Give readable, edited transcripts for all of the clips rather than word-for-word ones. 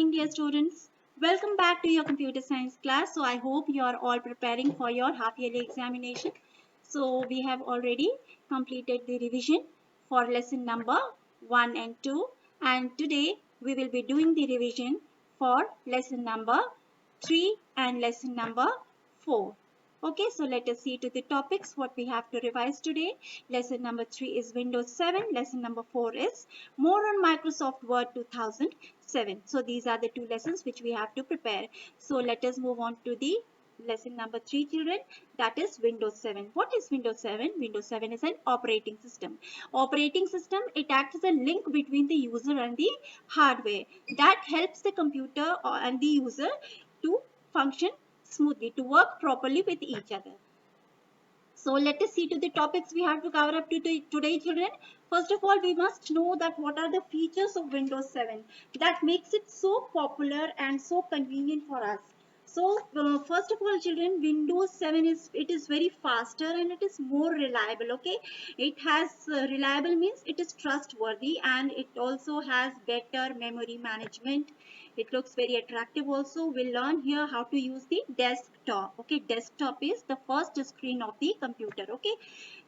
morning, dear students. Welcome back to your computer science class. So I hope you are all preparing for your half yearly examination. So we have already completed the revision for lesson number 1 and 2, and today we will be doing the revision for lesson number 3 and lesson number 4. Okay, so let us see to the topics what we have to revise today. Lesson number 3 is Windows 7. Lesson number 4 is more on Microsoft Word 2007. So these are the two lessons which we have to prepare. So let us move on to the lesson number 3, children. That is Windows 7. What is Windows 7? Windows 7 is an operating system. Operating system, it acts as a link between the user and the hardware that helps the computer and the user to function smoothly, to work properly with each other. So let us see to the topics we have to cover up to today, children. First of all, we must know that what are the features of Windows 7 that makes it so popular and so convenient for us. So first of all, children, Windows 7 is very faster and it is more reliable. Okay, it has reliable means it is trustworthy, and it also has better memory management. It looks very attractive also. We'll learn here how to use the desktop. Okay, desktop is the first screen of the computer. Okay,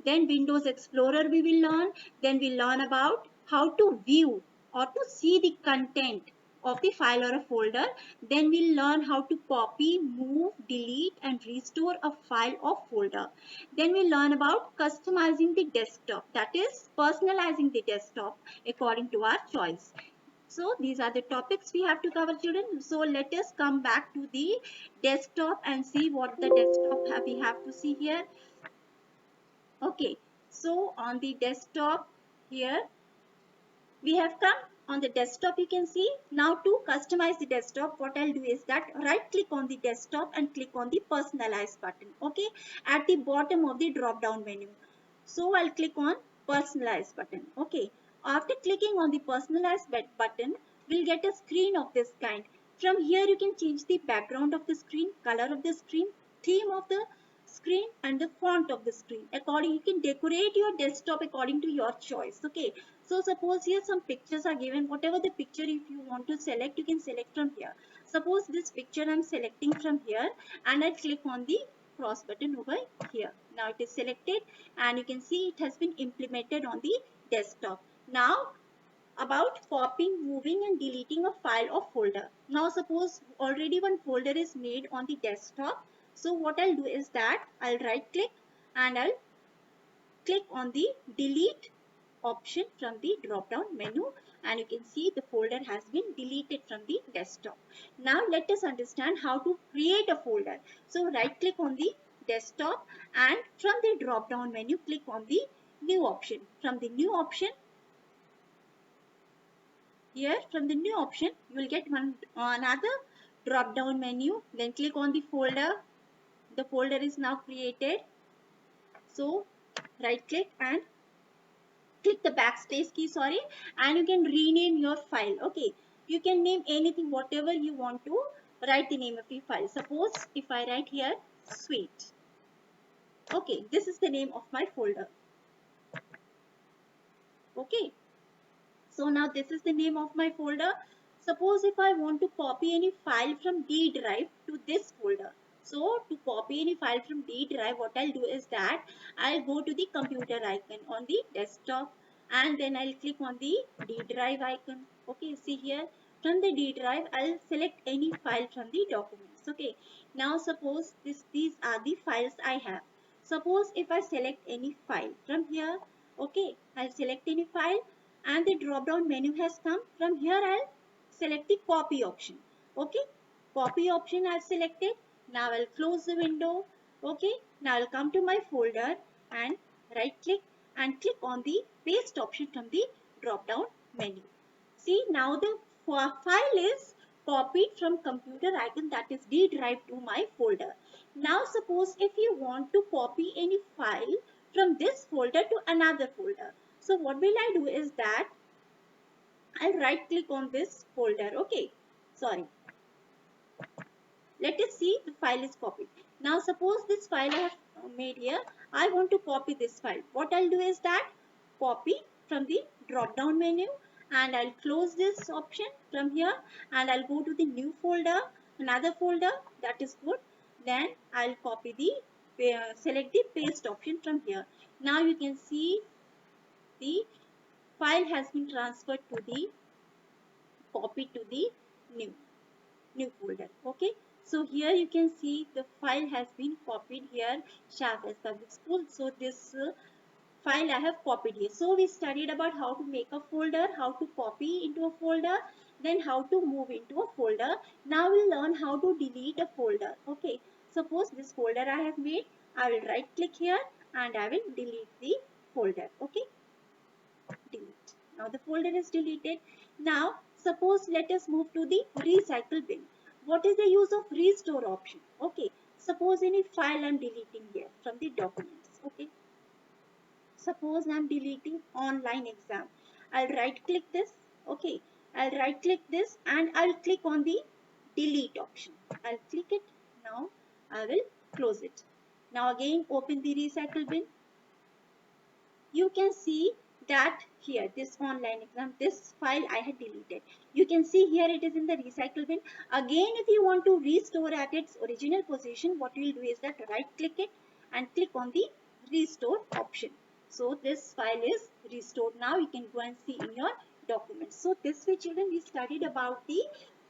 then Windows Explorer we will learn. Then we'll learn about how to view or to see the content of the file or a folder. Then we'll learn how to copy, move, delete and restore a file or folder. Then we'll learn about customizing the desktop, that is personalizing the desktop according to our choice. So these are the topics we have to cover, children. So let us come back to the desktop and see what the desktop we have to see here. Okay, so on the desktop here, we have come on the desktop. You can see now to customize the desktop, what I'll do is that right click on the desktop and click on the personalize button. Okay, at the bottom of the drop down menu. So I'll click on personalize button. Okay, after clicking on the personalize button, we'll get a screen of this kind. From here you can change the background of the screen, color of the screen, theme of the screen and the font of the screen. According, you can decorate your desktop according to your choice. Okay, so suppose here some pictures are given. Whatever the picture if you want to select, you can select from here. Suppose this picture I'm selecting from here, and I click on the cross button over here. Now it is selected and you can see it has been implemented on the desktop. Now about copying, moving and deleting a file or folder. Now suppose already one folder is made on the desktop. So what I'll do is that I'll right click and I'll click on the delete option from the drop down menu, and you can see the folder has been deleted from the desktop. Now let us understand how to create a folder. So right click on the desktop and from the drop down menu click on the new option. From the new option, here from the new option you will get another drop down menu. Then click on the folder. The folder is now created. So right click and click the backspace key, sorry, and you can rename your file. Okay, you can name anything whatever you want to write the name of the file. Suppose if I write here sweet. Okay, this is the name of my folder. Okay, so now this is the name of my folder. Suppose if I want to copy any file from D drive to this folder. So to copy any file from D drive, what I'll do is that I'll go to the computer icon on the desktop and then I'll click on the D drive icon. Okay, see here from the D drive, I'll select any file from the documents. Okay, now suppose these are the files I have. Suppose if I select any file from here, okay, I'll select any file and the drop down menu has come. From here I'll select the copy option. Okay, copy option I've selected. Now I'll close the window. Okay, now I'll come to my folder and right click and click on the paste option from the drop down menu. See, now the file is copied from computer icon, that is D drive, to my folder. Now suppose if you want to copy any file from this folder to another folder. So what will I do is that I'll right click on this folder. Okay, sorry. Let us see the file is copied. Now suppose this file I have made here. I want to copy this file. What I'll do is that copy from the drop down menu and I'll close this option from here, and I'll go to the new folder, another folder. That is good. Then I'll copy the select the paste option from here. Now you can see the file has been transferred to the copied to the new new folder. Okay, so here you can see the file has been copied here, Shafas Public School. So this file I have copied here. So we studied about how to make a folder, how to copy into a folder, then how to move into a folder. Now we'll learn how to delete a folder. Okay, suppose this folder I have made, I will right click here and I will delete the folder. Okay, delete. Now the folder is deleted. Now suppose let us move to the recycle bin. What is the use of restore option? Okay, suppose any file I'm deleting here from the documents. Okay, suppose I'm deleting online exam. I'll right click this. Okay, I'll right click this and I'll click on the delete option. I'll click it. Now I will close it. Now again open the recycle bin. You can see that here this online exam, this file I had deleted. You can see here it is in the recycle bin. Again, if you want to restore at its original position, what you will do is that right click it and click on the restore option. So this file is restored. Now you can go and see in your documents. So this way children, we studied about the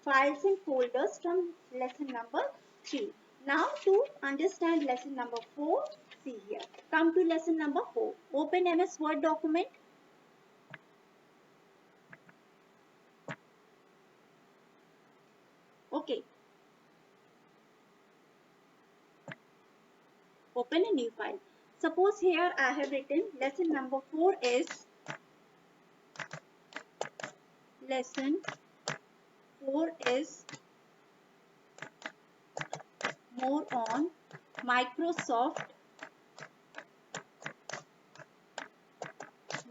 files and folders from lesson number 3. Now to understand lesson number 4, see here. Come to lesson number 4. Open MS Word document. Okay. Open a new file. Suppose here I have written lesson number 4 is lesson 4 is more on Microsoft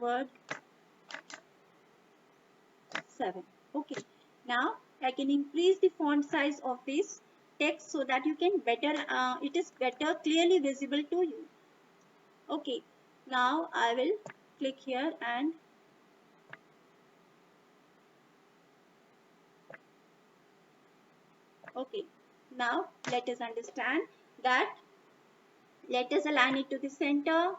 Word 7. Okay. Now I can increase the font size of this text so that you can better, it is better clearly visible to you. Okay. Now I will click here and okay. Now let us understand that. Let us align it to the center.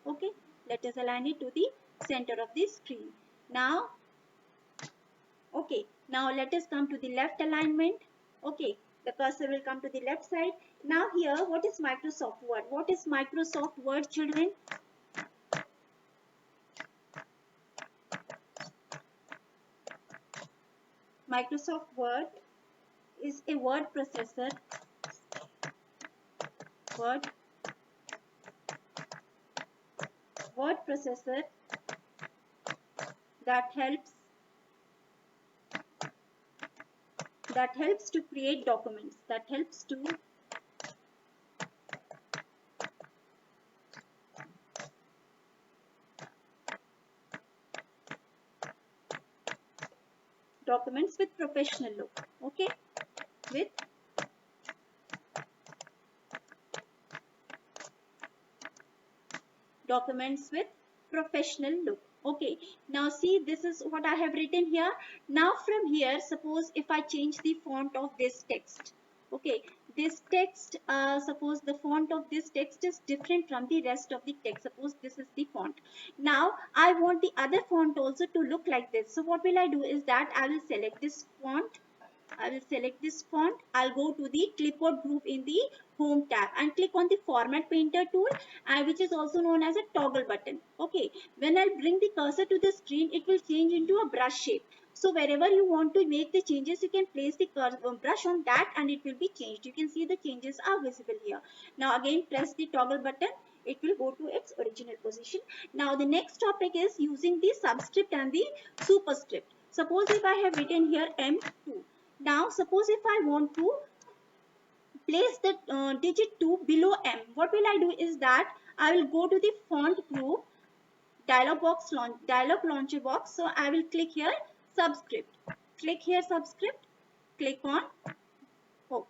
Okay. Let us align it to the center of the screen. Now, okay. Now let us come to the left alignment. Okay. The cursor will come to the left side. Now here, what is Microsoft Word? What is Microsoft Word, children? Microsoft Word is a word processor. Word processor that helps to create documents. That helps to documents with professional look. Okay, with documents with professional look. Okay, now see, this is what I have written here. Now from here, suppose if I change the font of this text. Okay, this text, suppose the font of this text is different from the rest of the text. Suppose this is the font. Now I want the other font also to look like this. So what will I do is that I will select this font. I will select this font. I'll go to the clipboard group in the home tab and click on the format painter tool, which is also known as a toggle button. Okay, when I'll bring the cursor to the screen, it will change into a brush shape. So wherever you want to make the changes, you can place the brush on that and it will be changed. You can see the changes are visible here. Now again press the toggle button. It will go to its original position. Now the next topic is using the subscript and the superscript. Suppose if I have written here M2. Now suppose if I want to place the digit 2 below M, what will I do is that I will go to the font group dialog launcher box. So I will click here subscript. Click here subscript. Click on OK.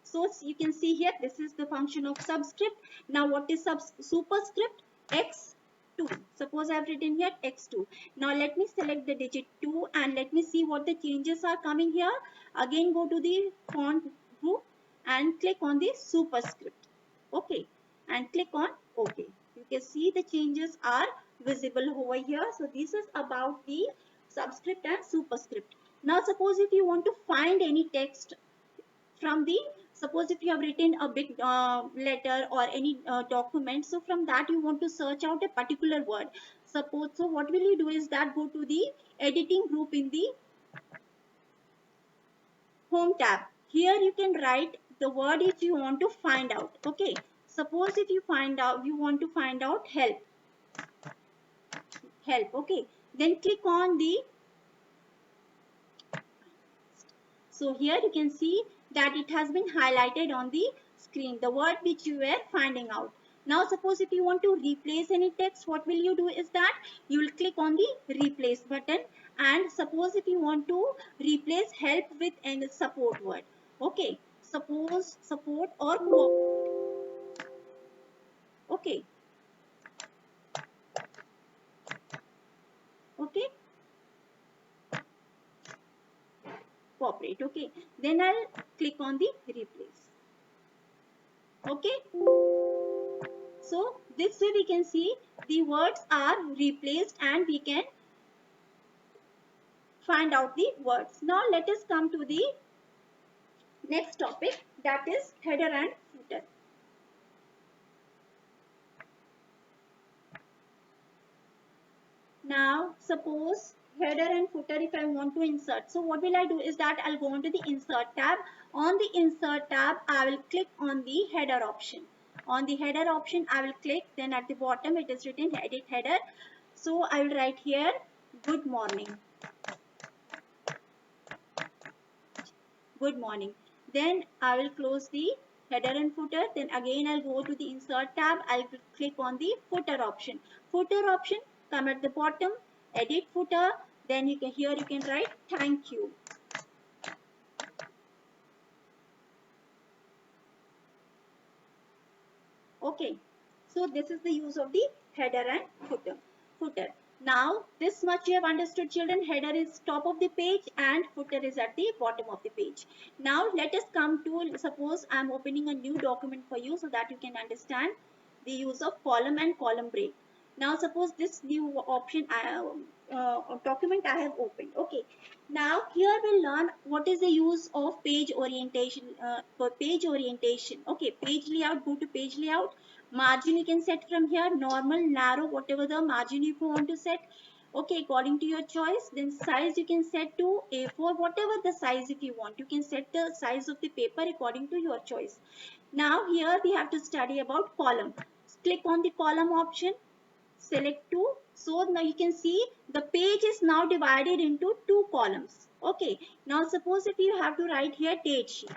So you can see here this is the function of subscript. Now what is superscript? X 2. Suppose I have written here x2. Now let me select the digit 2 and let me see what the changes are coming here. Again go to the font group and click on the superscript. Okay, and click on OK. You can see the changes are visible over here. So this is about the subscript and superscript. Now suppose if you want to find any text from the, suppose if you have written a big letter or any document, so from that you want to search out a particular word. Suppose, so what will you do is that go to the editing group in the home tab. Here you can write the word which you want to find out. Okay, suppose if you want to find out help. Okay, then click on the, so here you can see that it has been highlighted on the screen, the word which you were finding out. Now suppose if you want to replace any text, what will you do is that you will click on the replace button, and suppose if you want to replace help with any support word. Okay, suppose support or okay, okay, cooperate. Okay, then I'll click on the replace. Okay, so this way we can see the words are replaced and we can find out the words. Now let us come to the next topic, that is header and footer. Now suppose header and footer if I want to insert. So what will I do is that I'll go into the insert tab. On the insert tab I will click on the header option. On the header option I will click, then at the bottom it is written edit header. So I will write here good morning. Good morning. Then I will close the header and footer. Then again I'll go to the insert tab. I'll click on the footer option. Footer option, come at the bottom, edit footer. Then you can, here you can write thank you. Okay. So this is the use of the header and footer. Now this much you have understood, children. Header is top of the page and footer is at the bottom of the page. Now let us come to, suppose I am opening a new document for you so that you can understand the use of column and column break. Now suppose this new option document I have opened. Okay, now here we'll learn what is the use of page orientation. For page orientation, okay, page layout, go to page layout. Margin you can set from here, normal, narrow, whatever the margin you want to set. Okay, according to your choice. Then size you can set to A4, whatever the size if you want. You can set the size of the paper according to your choice. Now here we have to study about column. Click on the column option, select 2. So now you can see the page is now divided into 2 columns. Okay, now suppose if you have to write here date sheet.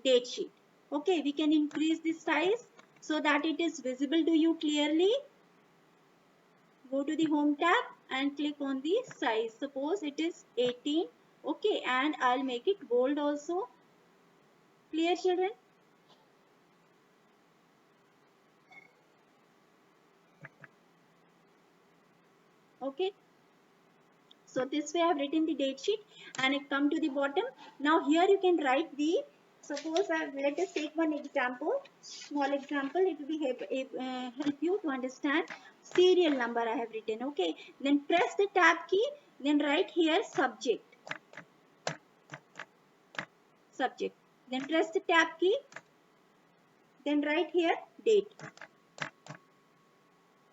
Date sheet. Okay, we can increase the size so that it is visible to you clearly. Go to the home tab and click on the size. Suppose it is 18. Okay, and I'll make it bold also. Clear, children? Okay. So this way I have written the date sheet and I come to the bottom. Now here you can write the, suppose let us take one example, small example. It will be help you to understand. Serial number I have written. Okay. Then press the tab key. Then write here subject. Subject. Then press the tab key. Then write here date.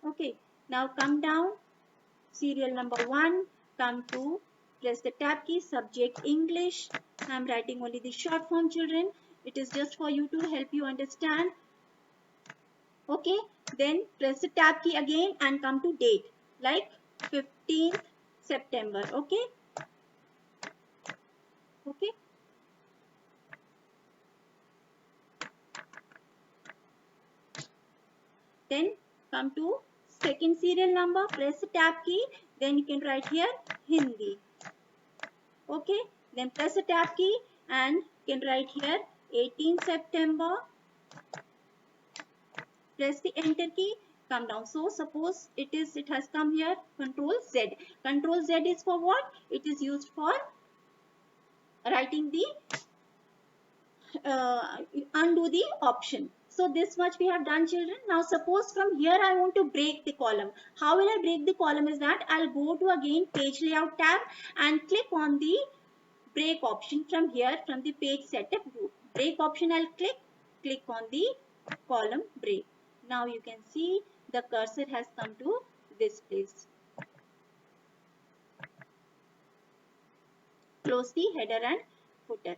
Okay. Now come down. Serial number 1. Come to, press the tab key, subject English. I am writing only the short form, children. It is just for you to help you understand. Okay, then press the tab key again and come to date, like 15th September. Okay, okay. Then come to second serial number, press the tab key, then you can write here Hindi. Okay, then press the tab key and you can write here 18 September press the enter key, come down. So suppose it has come here, control Z. Control Z is for what? It is used for writing the undo the option. So this much we have done, children. Now suppose from here I want to break the column. How will I break the column is that I'll go to again page layout tab and click on the break option from here, from the page setup group. Break option I'll click on the column break. Now you can see the cursor has come to this place. Close the header and footer.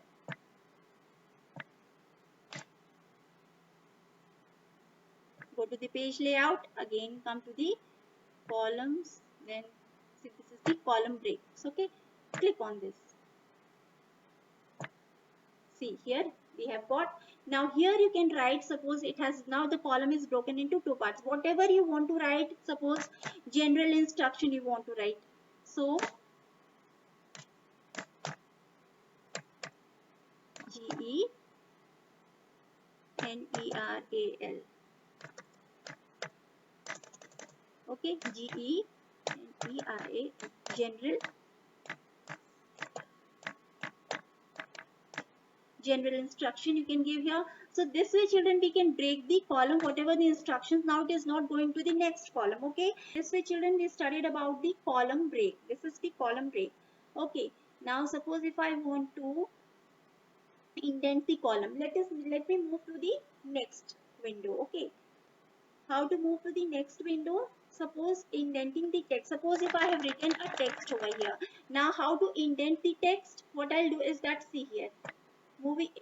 Go to the page layout, again come to the columns, then see this is the column breaks. Okay, click on this. See here we have got. Now here you can write, suppose it has, now the column is broken into two parts. Whatever you want to write, suppose general instruction you want to write. So GENERAL. Okay, GENERAL, general instruction you can give here. So this way children we can break the column, whatever the instructions. Now it is not going to the next column. Okay, this way children we studied about the column break. This is the column break. Okay, now suppose if I want to indent the column, let me move to the next window. Okay, how to move to the next window? Suppose indenting the text. Suppose if I have written a text over here. Now how to indent the text? What I'll do is that, see here,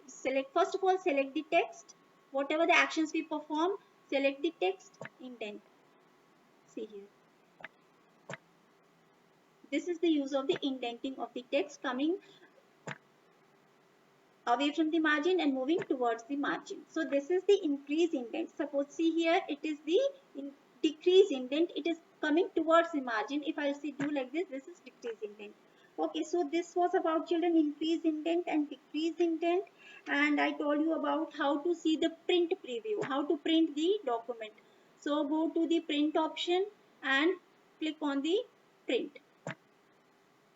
select, first of all select the text, whatever the actions we perform, select the text, indent. See here, this is the use of the indenting of the text, coming away from the margin and moving towards the margin. So this is the increase indent. Suppose see here, it is the decrease indent, it is coming towards the margin. If I see do like this, this is decrease indent. Okay, so this was about children increase indent and decrease indent, and I told you about how to see the print preview, how to print the document. So go to the print option and click on the print.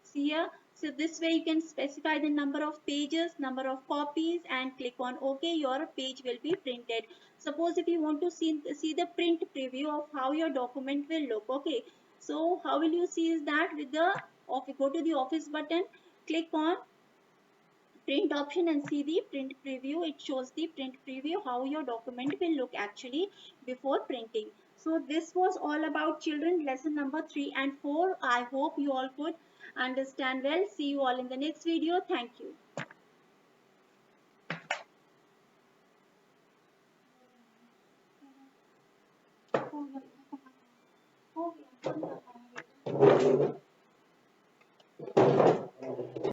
See here, so this way you can specify the number of pages, number of copies, and click on OK. Your page will be printed. Suppose if you want to see the print preview of how your document will look. Okay, so how will you see is that with the go to the office button, click on print option and see the print preview. It shows the print preview how your document will look actually before printing. So this was all about children, lesson number 3 and 4. I hope you all could understand well. See you all in the next video. Thank you.